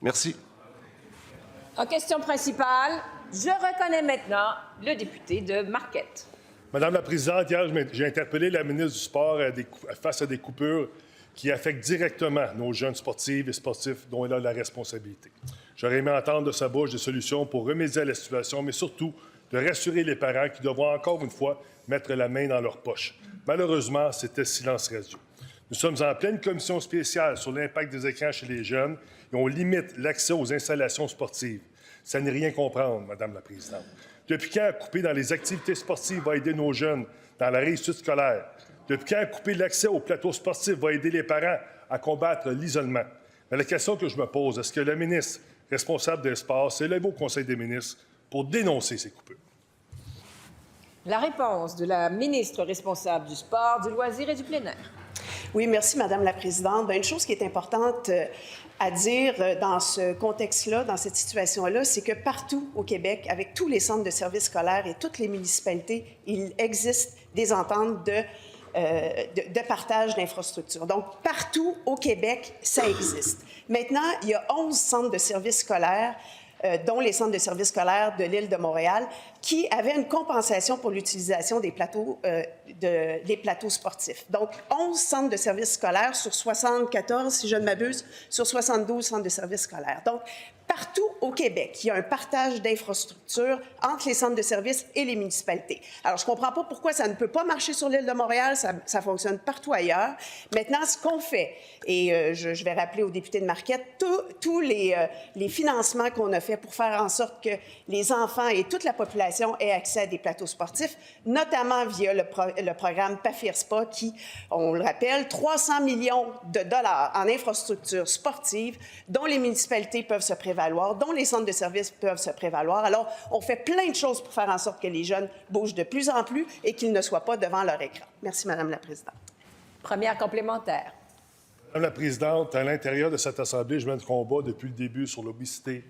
Merci. En question principale, je reconnais maintenant le député de Marquette. Madame la présidente, hier, j'ai interpellé la ministre du Sport face à des coupures qui affectent directement nos jeunes sportives et sportifs dont elle a la responsabilité. J'aurais aimé entendre de sa bouche des solutions pour remédier à la situation, mais surtout de rassurer les parents qui devront encore une fois mettre la main dans leur poche. Malheureusement, c'était silence radio. Nous sommes en pleine commission spéciale sur l'impact des écrans chez les jeunes et on limite l'accès aux installations sportives. Ça n'est rien comprendre, Madame la présidente. Depuis quand couper dans les activités sportives va aider nos jeunes dans la réussite scolaire? Depuis quand couper l'accès aux plateaux sportifs va aider les parents à combattre l'isolement? Mais la question que je me pose, est-ce que le ministre responsable des sports s'est levé au Conseil des ministres pour dénoncer ces coupures? La réponse de la ministre responsable du sport, du loisir et du plein air. Oui, merci, Madame la présidente. Bien, une chose qui est importante à dire dans ce contexte-là, dans cette situation-là, c'est que partout au Québec, avec tous les centres de services scolaires et toutes les municipalités, il existe des ententes de partage d'infrastructures. Donc, partout au Québec, ça existe. Maintenant, il y a 11 centres de services scolaires dont les centres de services scolaires de l'île de Montréal, qui avaient une compensation pour l'utilisation des plateaux sportifs. Donc, 11 centres de services scolaires sur 74, si je ne m'abuse, sur 72 centres de services scolaires. Donc, partout au Québec, il y a un partage d'infrastructures entre les centres de services et les municipalités. Alors, je ne comprends pas pourquoi ça ne peut pas marcher sur l'île de Montréal, ça fonctionne partout ailleurs. Maintenant, ce qu'on fait, et je vais rappeler aux députés de Marquette, tous les financements qu'on a fait pour faire en sorte que les enfants et toute la population aient accès à des plateaux sportifs, notamment via le programme PAFIRSPA qui, on le rappelle, 300 millions de dollars en infrastructures sportives dont les municipalités peuvent se prévaloir, dont les centres de services peuvent se prévaloir. Alors, on fait plein de choses pour faire en sorte que les jeunes bougent de plus en plus et qu'ils ne soient pas devant leur écran. Merci, Madame la présidente. Première complémentaire. Madame la présidente, à l'intérieur de cette Assemblée, je mène le combat depuis le début sur l'obésité,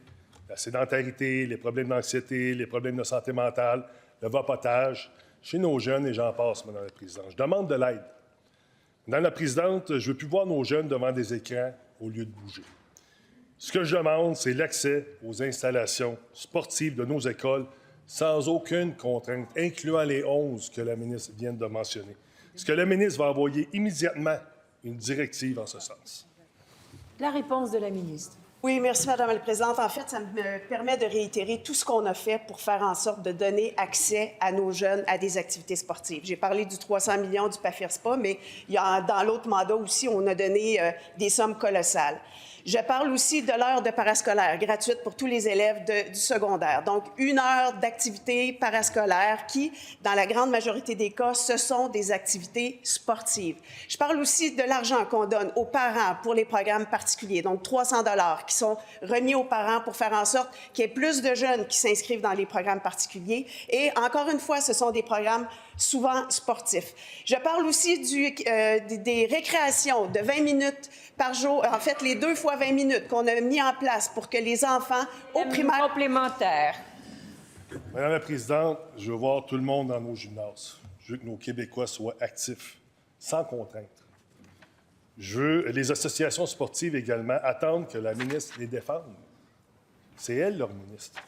la sédentarité, les problèmes d'anxiété, les problèmes de santé mentale, le vapotage chez nos jeunes et j'en passe, Madame la présidente. Je demande de l'aide. Madame la présidente, je ne veux plus voir nos jeunes devant des écrans au lieu de bouger. Ce que je demande, c'est l'accès aux installations sportives de nos écoles sans aucune contrainte, incluant les 11 que la ministre vient de mentionner. Est-ce que le ministre va envoyer immédiatement une directive en ce sens? La réponse de la ministre. Oui, merci, Madame la présidente. En fait, ça me permet de réitérer tout ce qu'on a fait pour faire en sorte de donner accès à nos jeunes à des activités sportives. J'ai parlé du 300 millions du PAFIRSPA, mais dans l'autre mandat aussi, on a donné des sommes colossales. Je parle aussi de l'heure de parascolaire gratuite pour tous les élèves du secondaire. Donc, 1 heure d'activité parascolaire qui, dans la grande majorité des cas, ce sont des activités sportives. Je parle aussi de l'argent qu'on donne aux parents pour les programmes particuliers, donc 300 $ qui sont remis aux parents pour faire en sorte qu'il y ait plus de jeunes qui s'inscrivent dans les programmes particuliers. Et encore une fois, ce sont des programmes souvent sportifs. Je parle aussi des récréations de 20 minutes par jour, en fait, les 2 fois 20 minutes qu'on a mis en place pour que les enfants au primaire... Complémentaire. Madame la présidente, je veux voir tout le monde dans nos gymnases. Je veux que nos Québécois soient actifs, sans contrainte. Je veux les associations sportives également attendent que la ministre les défende. C'est elle, leur ministre.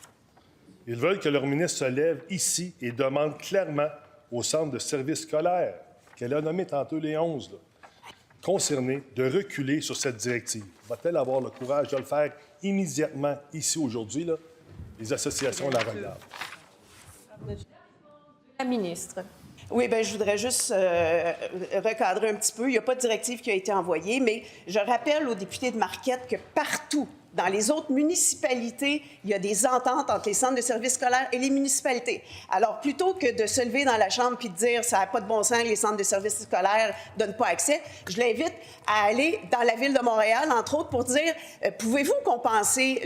Ils veulent que leur ministre se lève ici et demande clairement au centre de services scolaires, qu'elle a nommé tantôt les 11, là, concernés, de reculer sur cette directive. Va-t-elle avoir le courage de le faire immédiatement ici aujourd'hui? Là? Les associations la regardent. La ministre. Oui, bien, je voudrais juste recadrer un petit peu. Il n'y a pas de directive qui a été envoyée, mais je rappelle aux députés de Marquette que partout, dans les autres municipalités, il y a des ententes entre les centres de services scolaires et les municipalités. Alors, plutôt que de se lever dans la Chambre puis de dire « ça n'a pas de bon sens, les centres de services scolaires ne donnent pas accès », je l'invite à aller dans la Ville de Montréal, entre autres, pour dire « pouvez-vous compenser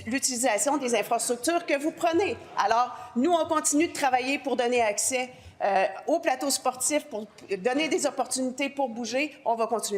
l'utilisation des infrastructures que vous prenez? » Alors, nous, on continue de travailler pour donner accès aux plateaux sportifs, pour donner des opportunités pour bouger. On va continuer.